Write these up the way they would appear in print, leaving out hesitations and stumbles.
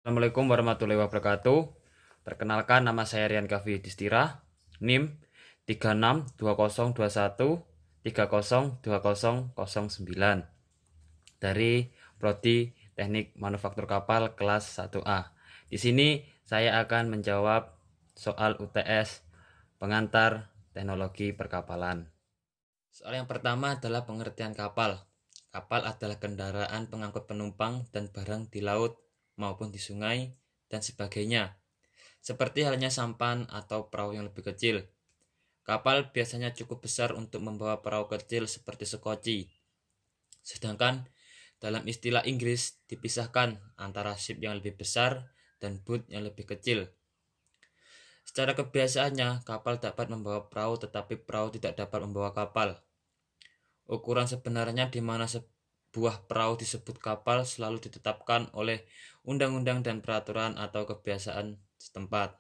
Assalamualaikum warahmatullahi wabarakatuh. Perkenalkan, nama saya Rian Kavi Distira, NIM 362021302009 dari Prodi Teknik Manufaktur Kapal kelas 1A. Di sini saya akan menjawab soal UTS pengantar teknologi perkapalan. Soal yang pertama adalah pengertian kapal. Kapal adalah kendaraan pengangkut penumpang dan barang di laut maupun di sungai dan sebagainya, seperti halnya sampan atau perahu yang lebih kecil. Kapal biasanya cukup besar untuk membawa perahu kecil seperti sekoci. Sedangkan dalam istilah Inggris dipisahkan antara ship yang lebih besar dan boat yang lebih kecil. Secara kebiasaannya, kapal dapat membawa perahu tetapi perahu tidak dapat membawa kapal. Ukuran sebenarnya di mana sebuah perahu disebut kapal selalu ditetapkan oleh undang-undang dan peraturan atau kebiasaan setempat.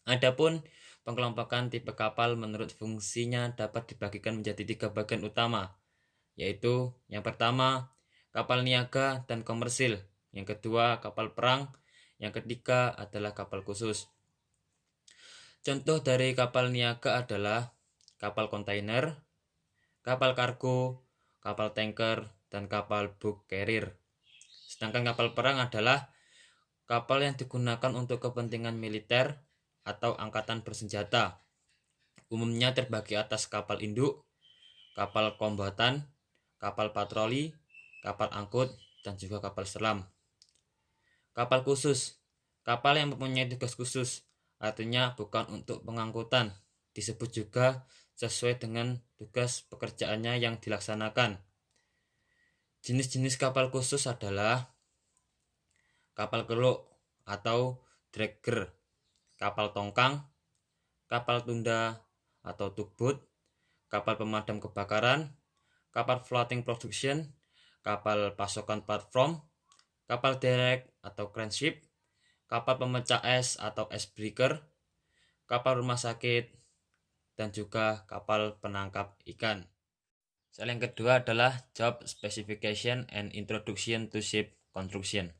Adapun pengelompokan tipe kapal menurut fungsinya dapat dibagikan menjadi 3 bagian utama, yaitu yang pertama, kapal niaga dan komersil, yang kedua, kapal perang, yang ketiga adalah kapal khusus. Contoh dari kapal niaga adalah kapal kontainer, kapal kargo, kapal tanker, dan kapal bulk carrier. Sedangkan kapal perang adalah kapal yang digunakan untuk kepentingan militer atau angkatan bersenjata. Umumnya terbagi atas kapal induk, kapal kombatan, kapal patroli, kapal angkut, dan juga kapal selam. Kapal khusus, kapal yang mempunyai tugas khusus, artinya bukan untuk pengangkutan, disebut juga sesuai dengan tugas pekerjaannya yang dilaksanakan. Jenis-jenis kapal khusus adalah kapal keluk atau dragger, kapal tongkang, kapal tunda atau tugboat, kapal pemadam kebakaran, kapal floating production, kapal pasokan platform, kapal derek atau crane ship, kapal pemecah es atau icebreaker, kapal rumah sakit, dan juga kapal penangkap ikan. Soal yang kedua adalah job specification and introduction to ship construction.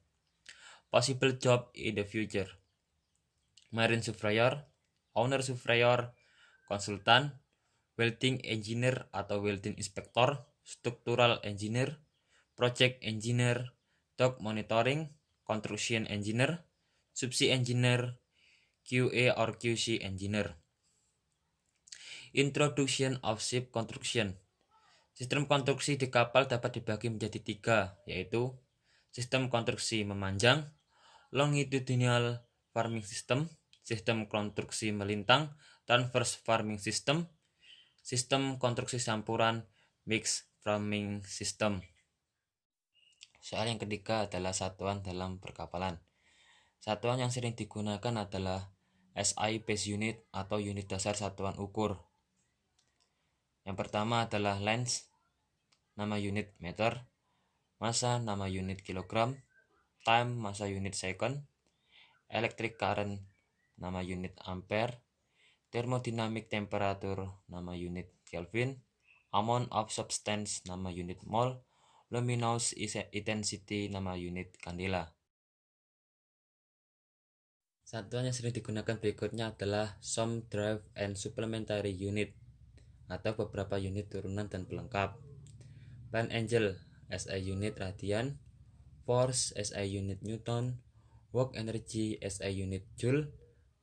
Possible job in the future: marine surveyor, owner surveyor, konsultan, welding engineer atau welding inspector, structural engineer, project engineer, dock monitoring, construction engineer, subsea engineer, QA or QC engineer. Introduction of ship construction. Sistem konstruksi di kapal dapat dibagi menjadi 3, yaitu sistem konstruksi memanjang, longitudinal farming system, sistem konstruksi melintang, transverse farming system, sistem konstruksi campuran, mixed farming system. Soal yang ketiga adalah satuan dalam perkapalan. Satuan yang sering digunakan adalah SI base unit atau unit dasar satuan ukur. Yang pertama adalah length, nama unit meter, massa nama unit kilogram, time massa unit second, electric current nama unit ampere, thermodynamic temperature nama unit Kelvin, amount of substance nama unit mol, luminous intensity nama unit kandela. Satuan yang sering digunakan berikutnya adalah sum drive and supplementary unit atau beberapa unit turunan dan pelengkap. Pan Angel SI unit radian, force SI unit newton, work energy SI unit joule,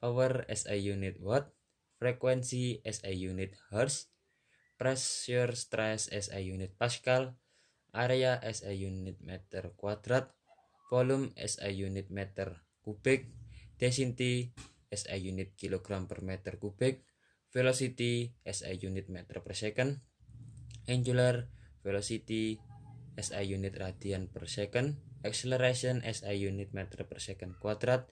power SI unit watt, frekuensi SI unit hertz, pressure stress SI unit pascal, area SI unit meter kuadrat, volume SI unit meter kubik, density SI unit kilogram per meter kubik, velocity SI unit meter per second, angular velocity SI unit radian per second, acceleration SI unit meter per second kuadrat,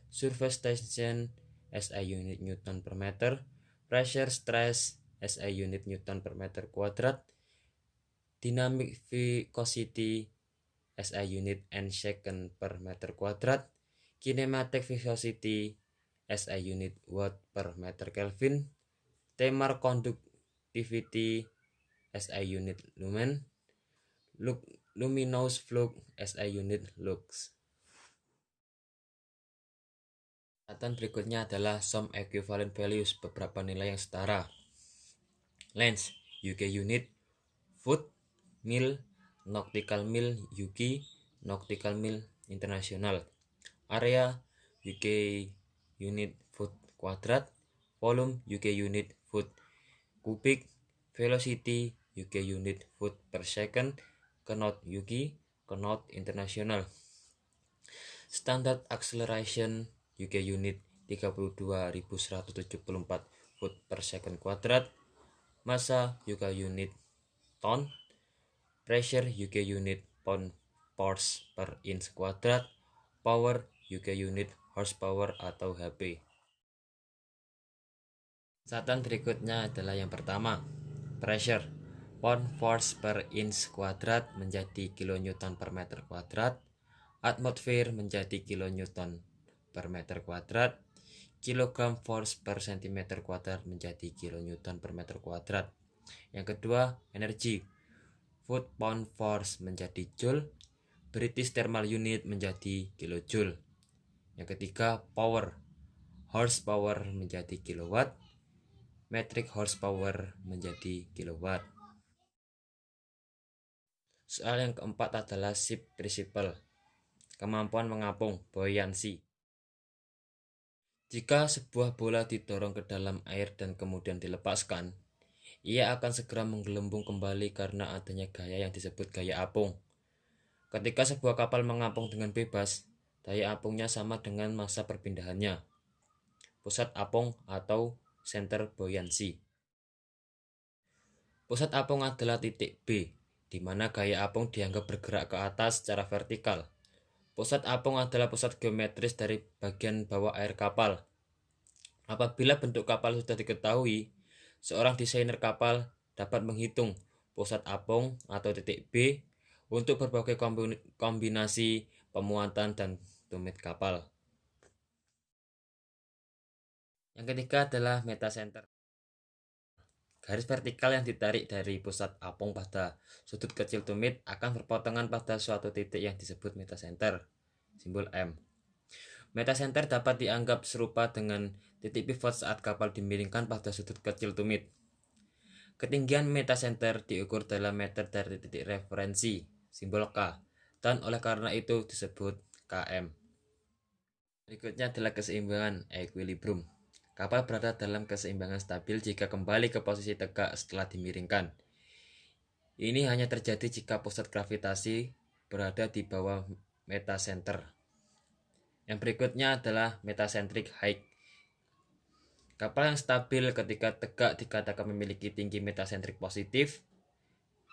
surface tension SI unit newton per meter, pressure stress SI unit newton per meter kuadrat, dynamic viscosity SI unit n second per meter kuadrat, kinematic viscosity SI unit watt per meter Kelvin, Thermal conductivity SI unit lumen, luminous flux SI unit lux. Catatan berikutnya adalah some equivalent values, beberapa nilai yang setara. Length UK unit, foot mil, nautical mil UK, nautical mil internasional. Area UK unit foot kuadrat, volume UK unit foot kubik, velocity UK unit foot per second, knot UK, knot internasional. Standard acceleration UK unit 32.174 foot per second kuadrat, massa UK unit ton, pressure UK unit pound force per inch kuadrat, power UK unit horsepower atau HP. Catatan berikutnya adalah yang pertama, pressure pound force per inch kuadrat menjadi kilonewton per meter kuadrat, atmosfer menjadi kilonewton per meter kuadrat, kilogram force per centimeter kuadrat menjadi kilonewton per meter kuadrat. Yang kedua, energi foot pound force menjadi joule, British thermal unit menjadi kilojoule. Yang ketiga, power horsepower menjadi kilowatt, metric horsepower menjadi kilowatt. Soal yang keempat adalah ship principle, kemampuan mengapung, buoyancy. Jika sebuah bola didorong ke dalam air dan kemudian dilepaskan, ia akan segera menggelembung kembali karena adanya gaya yang disebut gaya apung. Ketika sebuah kapal mengapung dengan bebas, daya apungnya sama dengan massa perpindahannya, pusat apung atau center buoyancy. Pusat apung adalah titik B, di mana gaya apung dianggap bergerak ke atas secara vertikal. Pusat apung adalah pusat geometris dari bagian bawah air kapal. Apabila bentuk kapal sudah diketahui, seorang desainer kapal dapat menghitung pusat apung atau titik B untuk berbagai kombinasi pemuatan dan tumit kapal. Yang ketiga adalah metacenter. Garis vertikal yang ditarik dari pusat apung pada sudut kecil tumit akan berpotongan pada suatu titik yang disebut metacenter, simbol M. Metacenter dapat dianggap serupa dengan titik pivot saat kapal dimiringkan pada sudut kecil tumit. Ketinggian metacenter diukur dalam meter dari titik referensi, simbol K, dan oleh karena itu disebut km. Berikutnya adalah keseimbangan, equilibrium. Kapal berada dalam keseimbangan stabil jika kembali ke posisi tegak setelah dimiringkan. Ini hanya terjadi jika pusat gravitasi berada di bawah metacenter. Yang berikutnya adalah metacentric height. Kapal yang stabil ketika tegak dikatakan memiliki tinggi metacentrik positif,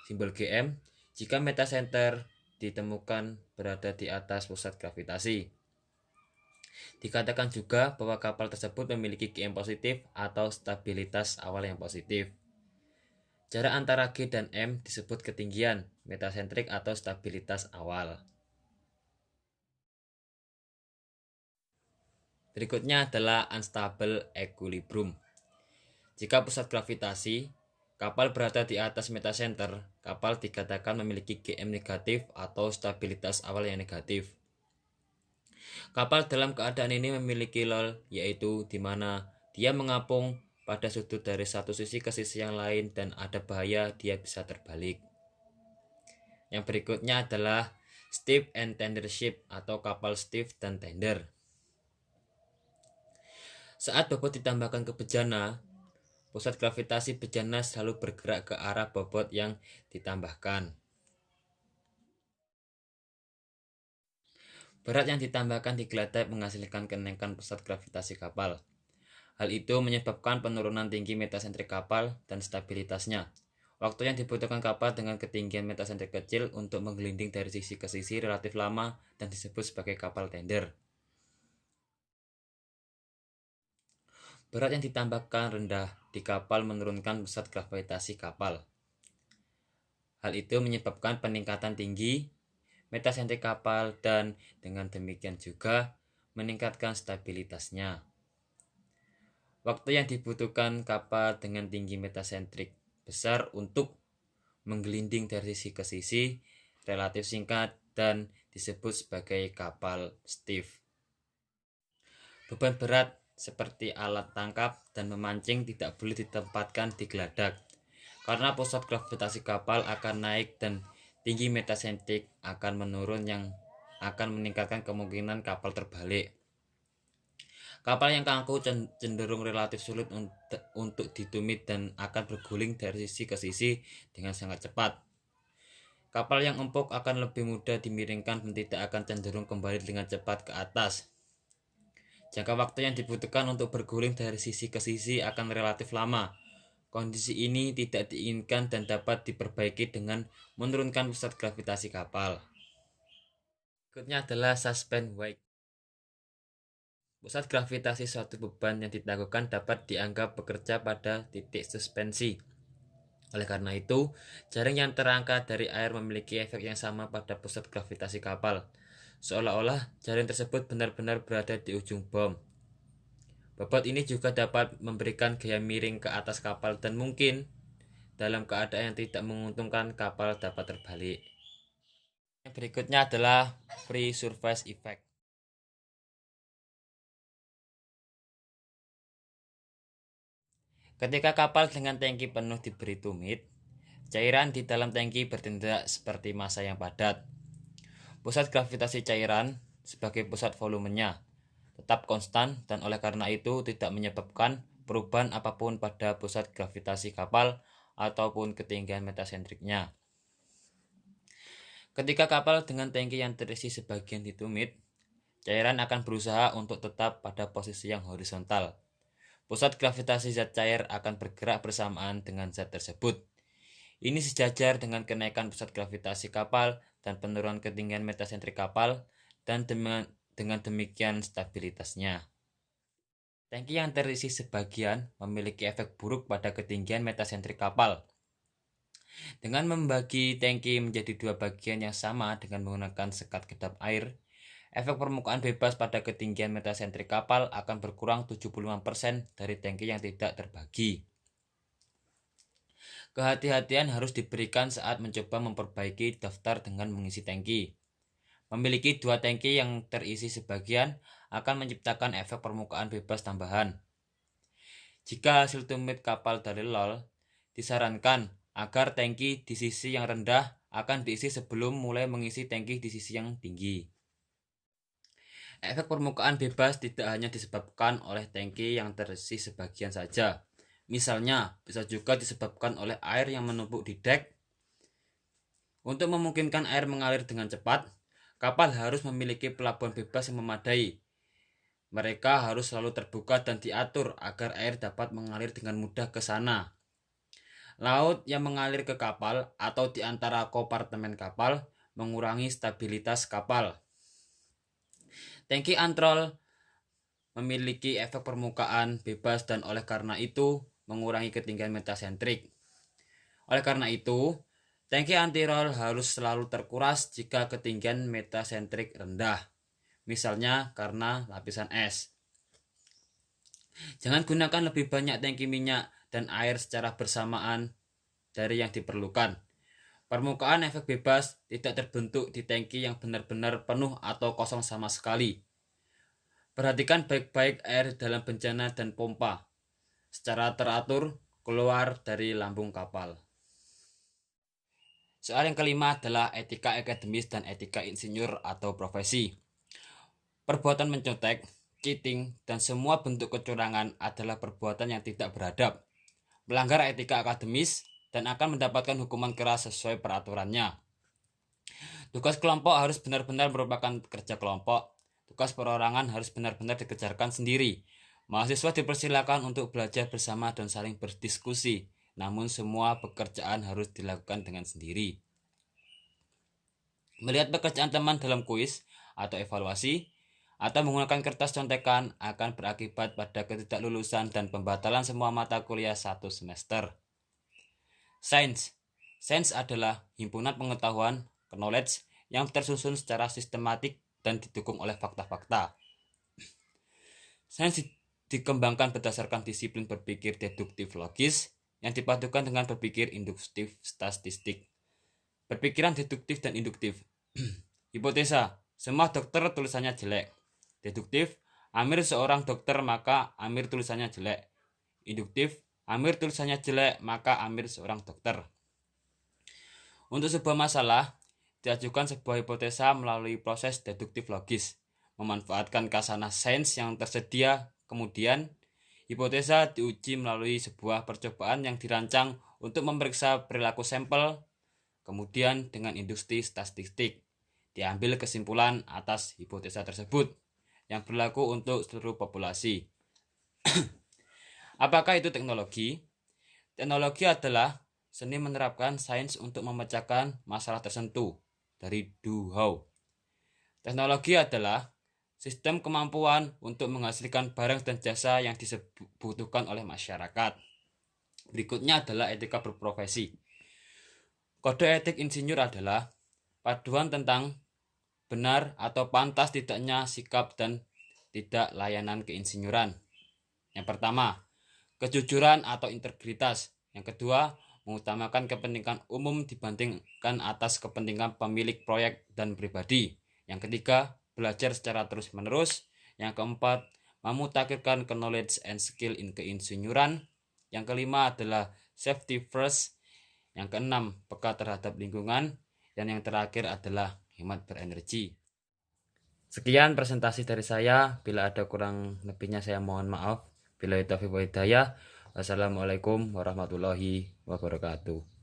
simbol GM, jika metacenter ditemukan berada di atas pusat gravitasi. Dikatakan juga bahwa kapal tersebut memiliki GM positif atau stabilitas awal yang positif. Jarak antara G dan M disebut ketinggian metacentrik atau stabilitas awal. Berikutnya adalah unstable equilibrium. Jika pusat gravitasi kapal berada di atas metacenter, kapal dikatakan memiliki GM negatif atau stabilitas awal yang negatif. Kapal dalam keadaan ini memiliki lull, yaitu di mana dia mengapung pada sudut dari satu sisi ke sisi yang lain dan ada bahaya dia bisa terbalik. Yang berikutnya adalah stiff and tender ship atau kapal stiff dan tender. Saat bobot ditambahkan ke bejana, pusat gravitasi bejana selalu bergerak ke arah bobot yang ditambahkan. Berat yang ditambahkan di gelatai menghasilkan kenaikan pusat gravitasi kapal. Hal itu menyebabkan penurunan tinggi metacentrik kapal dan stabilitasnya. Waktu yang dibutuhkan kapal dengan ketinggian metacentrik kecil untuk menggelinding dari sisi ke sisi relatif lama dan disebut sebagai kapal tender. Berat yang ditambahkan rendah di kapal menurunkan pusat gravitasi kapal. Hal itu menyebabkan peningkatan tinggi metacentrik kapal dan dengan demikian juga meningkatkan stabilitasnya. Waktu yang dibutuhkan kapal dengan tinggi metacentrik besar untuk menggelinding dari sisi ke sisi relatif singkat dan disebut sebagai kapal stiff. Beban berat seperti alat tangkap dan memancing tidak boleh ditempatkan di geladak, karena pusat gravitasi kapal akan naik dan tinggi metasentrik akan menurun yang akan meningkatkan kemungkinan kapal terbalik. Kapal yang kaku cenderung relatif sulit untuk ditumit dan akan berguling dari sisi ke sisi dengan sangat cepat. Kapal yang empuk akan lebih mudah dimiringkan dan tidak akan cenderung kembali dengan cepat ke atas. Jangka waktu yang dibutuhkan untuk berguling dari sisi ke sisi akan relatif lama. Kondisi ini tidak diinginkan dan dapat diperbaiki dengan menurunkan pusat gravitasi kapal. Berikutnya adalah suspend weight. Pusat gravitasi suatu beban yang ditangguhkan dapat dianggap bekerja pada titik suspensi. Oleh karena itu, jaring yang terangkat dari air memiliki efek yang sama pada pusat gravitasi kapal, seolah-olah jaring tersebut benar-benar berada di ujung bom. Bobot ini juga dapat memberikan gaya miring ke atas kapal dan mungkin dalam keadaan yang tidak menguntungkan kapal dapat terbalik. Yang berikutnya adalah free surface effect. Ketika kapal dengan tangki penuh diberi tumit, cairan di dalam tangki bertindak seperti massa yang padat. Pusat gravitasi cairan sebagai pusat volumenya tetap konstan dan oleh karena itu tidak menyebabkan perubahan apapun pada pusat gravitasi kapal ataupun ketinggian metasentriknya. Ketika kapal dengan tangki yang terisi sebagian ditumit, cairan akan berusaha untuk tetap pada posisi yang horizontal. Pusat gravitasi zat cair akan bergerak bersamaan dengan zat tersebut. Ini sejajar dengan kenaikan pusat gravitasi kapal dan penurunan ketinggian metasentrik kapal dan dengan demikian stabilitasnya. Tangki yang terisi sebagian memiliki efek buruk pada ketinggian metasentrik kapal. Dengan membagi tangki menjadi dua bagian yang sama dengan menggunakan sekat kedap air, efek permukaan bebas pada ketinggian metasentrik kapal akan berkurang 75% dari tangki yang tidak terbagi. Kehati-hatian harus diberikan saat mencoba memperbaiki daftar dengan mengisi tangki. Memiliki dua tangki yang terisi sebagian akan menciptakan efek permukaan bebas tambahan. Jika hasil tumit kapal dari LOL, disarankan agar tangki di sisi yang rendah akan diisi sebelum mulai mengisi tangki di sisi yang tinggi. Efek permukaan bebas tidak hanya disebabkan oleh tangki yang terisi sebagian saja. Misalnya, bisa juga disebabkan oleh air yang menumpuk di dek. Untuk memungkinkan air mengalir dengan cepat, kapal harus memiliki pelabuhan bebas yang memadai. Mereka harus selalu terbuka dan diatur agar air dapat mengalir dengan mudah ke sana. Laut yang mengalir ke kapal atau di antara kompartemen kapal mengurangi stabilitas kapal. Tangki antrol memiliki efek permukaan bebas dan oleh karena itu mengurangi ketinggian metasentrik. Oleh karena itu, tangki antirol harus selalu terkuras jika ketinggian metasentrik rendah, misalnya karena lapisan es. Jangan gunakan lebih banyak tangki minyak dan air secara bersamaan dari yang diperlukan. Permukaan efek bebas tidak terbentuk di tangki yang benar-benar penuh atau kosong sama sekali. Perhatikan baik-baik air dalam bencana dan pompa secara teratur keluar dari lambung kapal. Soal yang kelima adalah etika akademis dan etika insinyur atau profesi. Perbuatan mencontek, cheating, dan semua bentuk kecurangan adalah perbuatan yang tidak beradab, melanggar etika akademis, dan akan mendapatkan hukuman keras sesuai peraturannya. Tugas kelompok harus benar-benar merupakan kerja kelompok. Tugas perorangan harus benar-benar dikerjakan sendiri. Mahasiswa dipersilakan untuk belajar bersama dan saling berdiskusi, namun semua pekerjaan harus dilakukan dengan sendiri. Melihat pekerjaan teman dalam kuis atau evaluasi, atau menggunakan kertas contekan akan berakibat pada ketidaklulusan dan pembatalan semua mata kuliah satu semester. Sains adalah himpunan pengetahuan, knowledge, yang tersusun secara sistematik dan didukung oleh fakta-fakta. Sains dikembangkan berdasarkan disiplin berpikir deduktif logis yang dipadukan dengan berpikir induktif statistik. Berpikiran deduktif dan induktif. Hipotesa, semua dokter tulisannya jelek. Deduktif, Amir seorang dokter, maka Amir tulisannya jelek. Induktif, Amir tulisannya jelek, maka Amir seorang dokter. Untuk sebuah masalah, diajukan sebuah hipotesa melalui proses deduktif logis, memanfaatkan kasanah sains yang tersedia. Kemudian, hipotesa diuji melalui sebuah percobaan yang dirancang untuk memeriksa perilaku sampel. Kemudian, dengan industri statistik, diambil kesimpulan atas hipotesa tersebut yang berlaku untuk seluruh populasi. Apakah itu teknologi? Teknologi adalah seni menerapkan sains untuk memecahkan masalah tertentu dari do-how. Teknologi adalah sistem kemampuan untuk menghasilkan barang dan jasa yang dibutuhkan oleh masyarakat. Berikutnya adalah etika berprofesi. Kode etik insinyur adalah paduan tentang benar atau pantas tidaknya sikap dan tidak layanan keinsinyuran. Yang pertama, kejujuran atau integritas. Yang kedua, mengutamakan kepentingan umum dibandingkan atas kepentingan pemilik proyek dan pribadi. Yang ketiga, belajar secara terus-menerus. Yang keempat, memutakhirkan knowledge and skill in keinsinyuran. Yang kelima adalah safety first. Yang keenam, peka terhadap lingkungan. Dan yang terakhir adalah hemat berenergi. Sekian presentasi dari saya. Bila ada kurang lebihnya saya mohon maaf. Billahi taufiq wal hidayah. Wassalamualaikum warahmatullahi wabarakatuh.